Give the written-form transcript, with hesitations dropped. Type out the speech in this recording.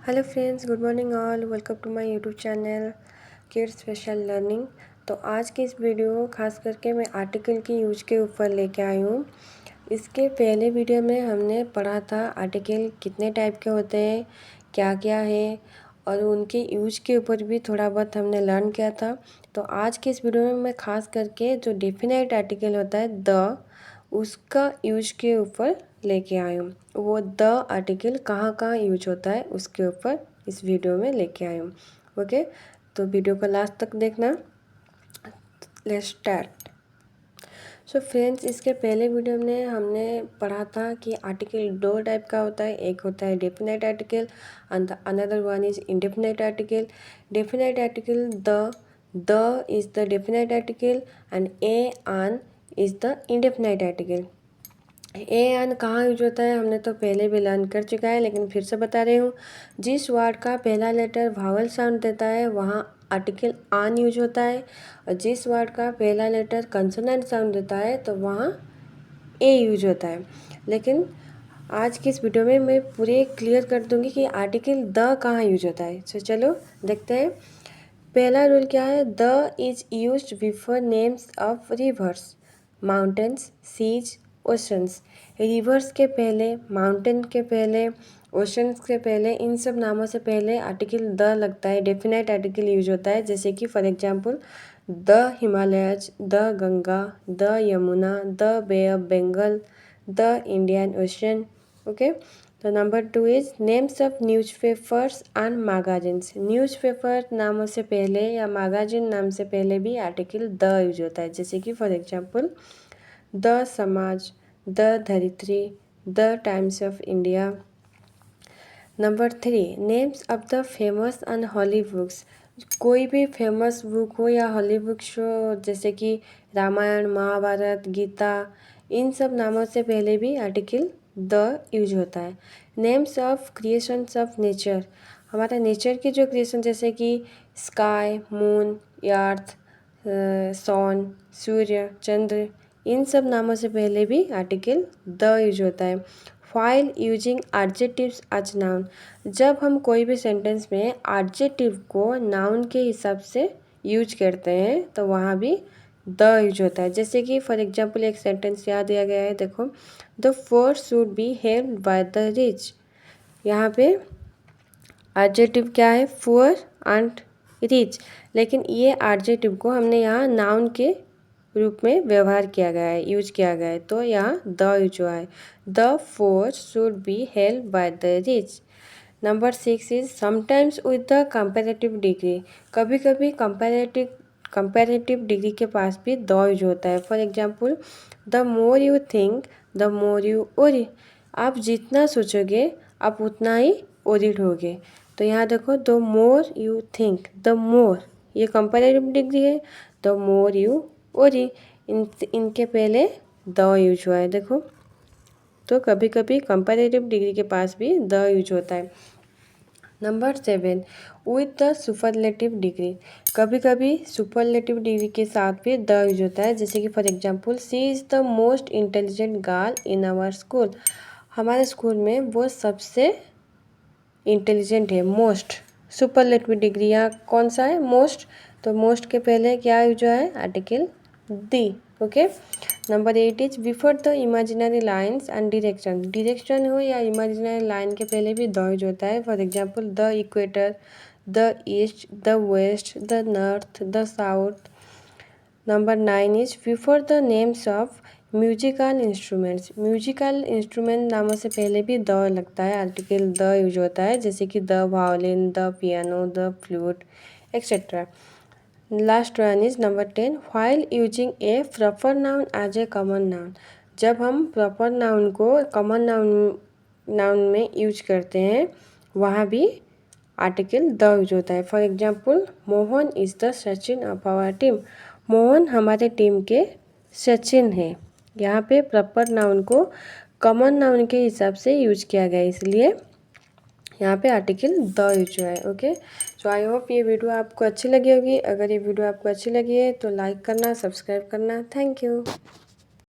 Hello friends, good morning all. Welcome to my YouTube channel kids special learning. तो आज की इस video खास करके मैं आर्टिकल की यूज के ऊपर लेके आई हूँ। इसके पहले वीडियो में हमने पढ़ा था आर्टिकल कितने टाइप के होते हैं, क्या क्या है, और उनके यूज के ऊपर भी थोड़ा बहुत हमने लर्न किया था। तो आज के इस वीडियो में मैं खास करके जो डेफिनेट आर्टिकल होता है द, उसका यूज के ऊपर लेके आई हूँ। वो द आर्टिकल कहाँ कहाँ यूज होता है उसके ऊपर इस वीडियो में लेके आई हूँ। ओके, तो वीडियो को लास्ट तक देखना। Let's start. सो फ्रेंड्स, इसके पहले वीडियो में हमने पढ़ा था कि आर्टिकल दो टाइप का होता है। एक होता है definite article and another one is indefinite article. Definite article the is the definite article and a an is the indefinite article. A an कहाँ यूज होता है हमने तो पहले भी लर्न कर चुका है, लेकिन फिर से बता रही हूँ। जिस वर्ड का पहला लेटर वावल साउंड देता है वहाँ आर्टिकल आन यूज होता है, और जिस वर्ड का पहला लेटर कंसोनेंट साउंड देता है तो वहाँ ए यूज होता है। लेकिन आज की इस वीडियो में मैं पूरे क्लियर कर दूंगी कि आर्टिकल द कहाँ यूज होता है। तो चलो देखते हैं। पहला रूल क्या है, the is use before names of rivers, mountains, seas, oceans. Rivers के पहले, माउंटेन के पहले, ओशंस के पहले, इन सब नामों से पहले आर्टिकल द लगता है। डेफिनेट आर्टिकल यूज होता है, जैसे कि for example the Himalayas, the Ganga, the Yamuna, the bay of Bengal, the Indian ocean. Okay, तो number 2 is names of newspapers and magazines. Newspaper नामों से पहले या मैगजीन नाम से पहले भी आर्टिकल द यूज होता है, जैसे कि for example the Samaj, the Dharitri, the times of India. Number 3, names of the famous and holy books. कोई भी फेमस बुक हो या हॉली बुक्स हो, जैसे कि रामायण, महाभारत, गीता, इन सब नामों से पहले भी आर्टिकल द यूज होता है। Names of creations of nature. हमारा नेचर की जो क्रिएशन, जैसे कि स्काई, मून, अर्थ, सन, सूर्य, चंद्र, इन सब नामों से पहले भी आर्टिकल द यूज होता है। While using adjectives as noun. जब हम कोई भी सेंटेंस में एडजेक्टिव को नाउन के हिसाब से यूज करते हैं तो वहाँ भी द यूज होता है। जैसे कि फॉर एग्जांपल एक सेंटेंस याद दिया गया है, देखो, the poor should be helped by the rich. यहाँ पे एडजेक्टिव क्या है, पुअर एंड रिच, लेकिन ये एडजेक्टिव को हमने यहाँ नाउन के रूप में व्यवहार किया गया है, यूज किया गया है, तो यहाँ द यूज हुआ है। The poor should be help by the rich. Number 6 is sometimes with the comparative degree. कभी कभी कंपैरेटिव डिग्री के पास भी द यूज होता है। For example the more you think the more you ओरी। आप जितना सोचोगे आप उतना ही ओरिड होगे। तो यहाँ देखो, the more you think, the more, ये कंपैरेटिव डिग्री है, द मोर यू ओरी, इनके पहले द यूज हुआ है, देखो। तो कभी कभी कंपैरेटिव डिग्री के पास भी द यूज होता है। Number 7, with the superlative degree. कभी कभी सुपरलेटिव डिग्री के साथ भी द यूज होता है, जैसे कि for example she is the most intelligent girl in our school. हमारे स्कूल में वो सबसे इंटेलिजेंट है, मोस्ट। सुपरलेटिव डिग्री यहाँ कौन सा है, मोस्ट। तो मोस्ट के पहले क्या यूज हुआ है, article the. Okay, number 8 is before the imaginary lines and direction. Direction हो या इमेजिनरी लाइन के पहले भी द यूज होता है। For example the equator, the east, the west, the north, the south. Number 9 is before the names of musical instruments. Musical instrument नामों से पहले भी द लगता है, आर्टिकल द यूज होता है, जैसे कि the violin, the piano, the flute, etcetera. Last one is number 10, while using a proper noun as a common noun. जब हम प्रॉपर नाउन को कॉमन नाउन में यूज करते हैं वहाँ भी आर्टिकल द यूज होता है। For example Mohan is the Sachin of our team. Mohan हमारे टीम के सचिन है। यहाँ पे प्रॉपर नाउन को कॉमन नाउन के हिसाब से यूज किया गया है, इसलिए यहाँ पे आर्टिकल द यूज हुआ है। ओके, सो आई होप ये वीडियो आपको अच्छी लगी होगी। अगर ये वीडियो आपको अच्छी लगी है तो लाइक करना, सब्सक्राइब करना। Thank you.